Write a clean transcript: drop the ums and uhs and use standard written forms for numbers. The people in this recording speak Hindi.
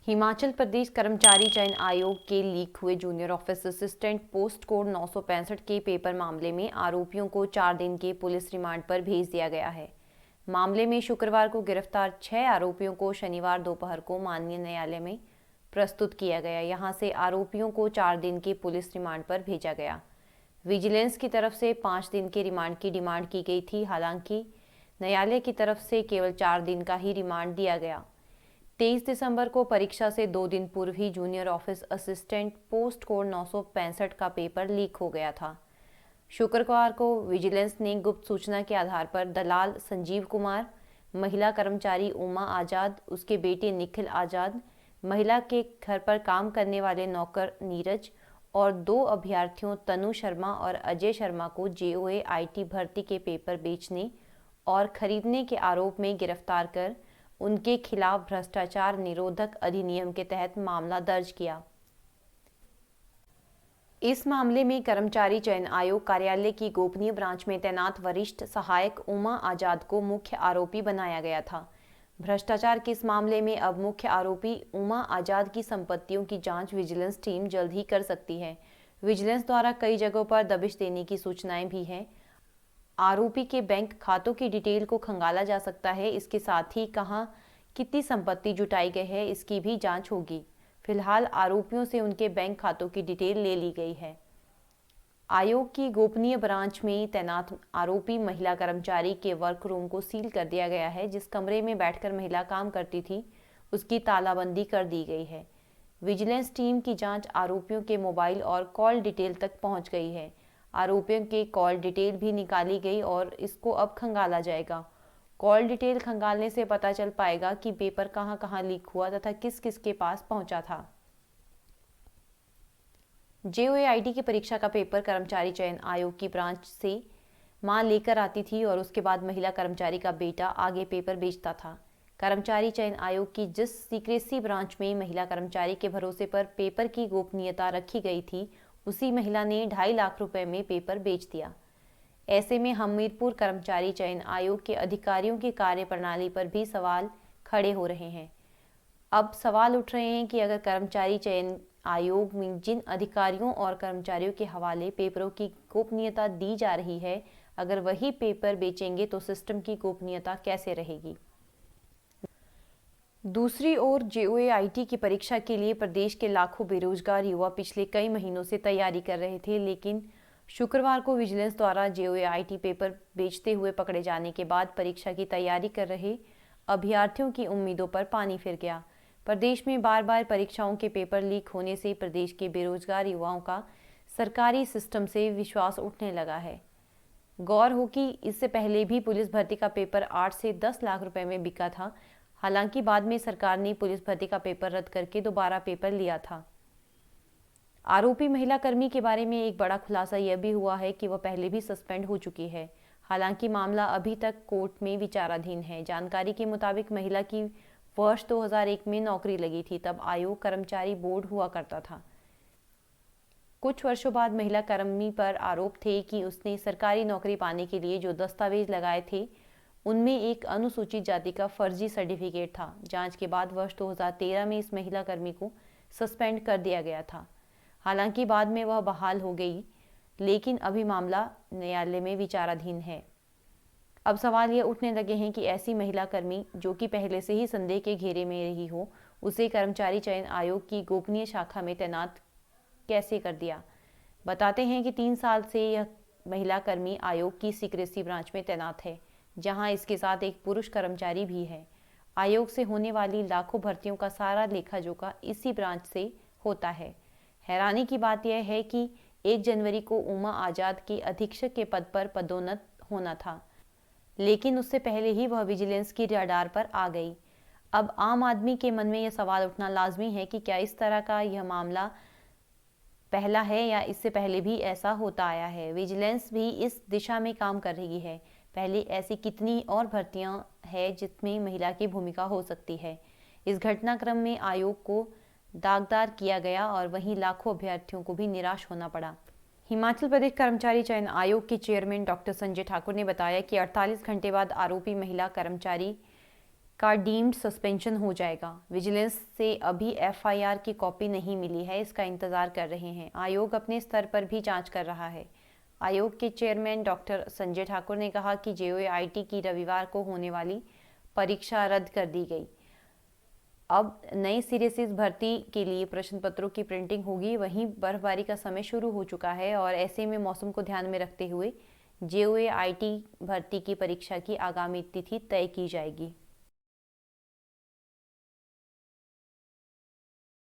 हिमाचल प्रदेश कर्मचारी चयन आयोग के लीक हुए junior office assistant post code 965 के पेपर मामले में आरोपियों को 4 दिन के पुलिस रिमांड पर भेज दिया गया है। मामले में शुक्रवार को गिरफ्तार 6 आरोपियों को शनिवार दोपहर को माननीय न्यायालय में प्रस्तुत किया गया। यहां से आरोपियों को 4 दिन के पुलिस रिमांड पर भेजा गया। विजिलेंस की तरफ से 5 दिन के रिमांड की डिमांड की गई थी, हालांकि न्यायालय की तरफ से केवल 4 दिन का ही रिमांड दिया गया। 23 दिसंबर को परीक्षा से 2 दिन पूर्व ही junior office assistant post code 965 का पेपर लीक हो गया था। शुक्रवार को विजिलेंस ने गुप्त सूचना के आधार पर दलाल संजीव कुमार, महिला कर्मचारी उमा आजाद, उसके बेटे निखिल आजाद, महिला के घर पर काम करने वाले नौकर नीरज और 2 अभ्यर्थियों तनु शर्मा और अजय शर्मा को JOA IT भर्ती के पेपर बेचने और खरीदने के आरोप में गिरफ्तार कर उनके खिलाफ भ्रष्टाचार निरोधक अधिनियम के तहत मामला दर्ज किया। इस मामले में कर्मचारी चयन आयोग कार्यालय की गोपनीय ब्रांच में तैनात वरिष्ठ सहायक उमा आजाद को मुख्य आरोपी बनाया गया था। भ्रष्टाचार के इस मामले में अब मुख्य आरोपी उमा आजाद की संपत्तियों की जांच विजिलेंस टीम जल्द ही कर सकती है। विजिलेंस द्वारा कई जगहों पर दबिश देने की सूचनाएं भी हैं। आरोपी के बैंक खातों की डिटेल को खंगाला जा सकता है। इसके साथ ही कहां कितनी संपत्ति जुटाई गई है, इसकी भी जांच होगी। फिलहाल आरोपियों से उनके बैंक खातों की डिटेल ले ली गई है। आयोग की गोपनीय ब्रांच में तैनात आरोपी महिला कर्मचारी के वर्क रूम को सील कर दिया गया है। जिस कमरे में बैठकर महिला काम करती थी, उसकी तालाबंदी कर दी गई है। विजिलेंस टीम की जांच आरोपियों के मोबाइल और कॉल डिटेल तक पहुंच गई है। आरोपियों के कॉल डिटेल भी निकाली गई और इसको अब खंगाला जाएगा। कॉल डिटेल खंगालने से पता चल पाएगा कि पेपर कहां कहां लीक हुआ तथा किस किस के पास पहुंचा था। JOA IT की परीक्षा का पेपर कर्मचारी चयन आयोग की ब्रांच से मां लेकर आती थी और उसके बाद महिला कर्मचारी का बेटा आगे पेपर बेचता था। कर्मचारी चयन आयोग की जिस सीक्रेसी ब्रांच में महिला कर्मचारी के भरोसे पर पेपर की गोपनीयता रखी गई थी, उसी महिला ने 2.5 लाख रुपए में पेपर बेच दिया। ऐसे में हमीरपुर कर्मचारी चयन आयोग के अधिकारियों की कार्यप्रणाली पर भी सवाल खड़े हो रहे हैं। अब सवाल उठ रहे हैं कि अगर कर्मचारी चयन आयोग में जिन अधिकारियों और कर्मचारियों के हवाले पेपरों की गोपनीयता दी जा रही है, अगर वही पेपर बेचेंगे तो सिस्टम की गोपनीयता कैसे रहेगी। दूसरी ओर JOA IT की परीक्षा के लिए प्रदेश के लाखों बेरोजगार युवा पिछले कई महीनों से तैयारी कर रहे थे, लेकिन शुक्रवार को विजिलेंस द्वारा JOA IT पेपर बेचते हुए पकड़े जाने के बाद परीक्षा की तैयारी कर रहे अभ्यर्थियों की उम्मीदों पर पानी फिर गया। प्रदेश में बार बार परीक्षाओं के पेपर लीक होने से प्रदेश के बेरोजगार युवाओं का सरकारी सिस्टम से विश्वास उठने लगा है। गौर हो कि इससे पहले भी पुलिस भर्ती का पेपर 8 से 10 लाख रुपए में बिका था। हालांकि बाद में सरकार ने पुलिस भर्ती का पेपर रद्द करके दोबारा पेपर लिया था। आरोपी महिला कर्मी के बारे में एक बड़ा खुलासा यह भी हुआ है कि वह पहले भी सस्पेंड हो चुकी है। हालांकि मामला अभी तक कोर्ट में विचाराधीन है। जानकारी के मुताबिक महिला की वर्ष 2001 में नौकरी लगी थी, तब आयोग कर्मचारी बोर्ड हुआ करता था। कुछ वर्षों बाद महिला कर्मी पर आरोप थे कि उसने सरकारी नौकरी पाने के लिए जो दस्तावेज लगाए थे, उनमें एक अनुसूचित जाति का फर्जी सर्टिफिकेट था। जांच के बाद वर्ष 2013 में इस महिला कर्मी को सस्पेंड कर दिया गया था। हालांकि बाद में वह बहाल हो गई, लेकिन अभी मामला न्यायालय में विचाराधीन है। अब सवाल ये उठने लगे हैं कि ऐसी महिला कर्मी जो कि पहले से ही संदेह के घेरे में रही हो, उसे कर्मचारी चयन आयोग की गोपनीय शाखा में तैनात कैसे कर दिया। बताते हैं कि 3 साल से यह महिला कर्मी आयोग की सीक्रेसी ब्रांच में तैनात है, जहां इसके साथ एक पुरुष कर्मचारी भी है। आयोग से होने वाली लाखों भर्तियों का सारा लेखा जोखा इसी ब्रांच से होता है। हैरानी की बात यह है कि 1 जनवरी को उमा आजाद के अधीक्षक के पद पर पदोन्नत होना था, लेकिन उससे पहले ही वह विजिलेंस की रडार पर आ गई। अब आम आदमी के मन में यह सवाल उठना लाजमी है कि क्या इस तरह का यह मामला पहला है या इससे पहले भी ऐसा होता आया है। विजिलेंस भी इस दिशा में काम कर रही है। पहले ऐसी कितनी और भर्तियां हैं जिसमें महिला की भूमिका हो सकती है। इस घटनाक्रम में आयोग को दागदार किया गया और वहीं लाखों अभ्यर्थियों को भी निराश होना पड़ा। हिमाचल प्रदेश कर्मचारी चयन आयोग के चेयरमैन डॉक्टर संजय ठाकुर ने बताया कि 48 घंटे बाद आरोपी महिला कर्मचारी का डीम्ड सस्पेंशन हो जाएगा। विजिलेंस से अभी एफआईआर की कॉपी नहीं मिली है, इसका इंतजार कर रहे हैं। आयोग अपने स्तर पर भी जांच कर रहा है। आयोग के चेयरमैन डॉक्टर संजय ठाकुर ने कहा कि जेओआईटी की रविवार को होने वाली परीक्षा रद्द कर दी गई। अब नए सिरे से इस भर्ती के लिए प्रश्न पत्रों की प्रिंटिंग होगी। वहीं बर्फबारी का समय शुरू हो चुका है और ऐसे में मौसम को ध्यान में रखते हुए जेओआईटी भर्ती की परीक्षा की आगामी तिथि तय की जाएगी।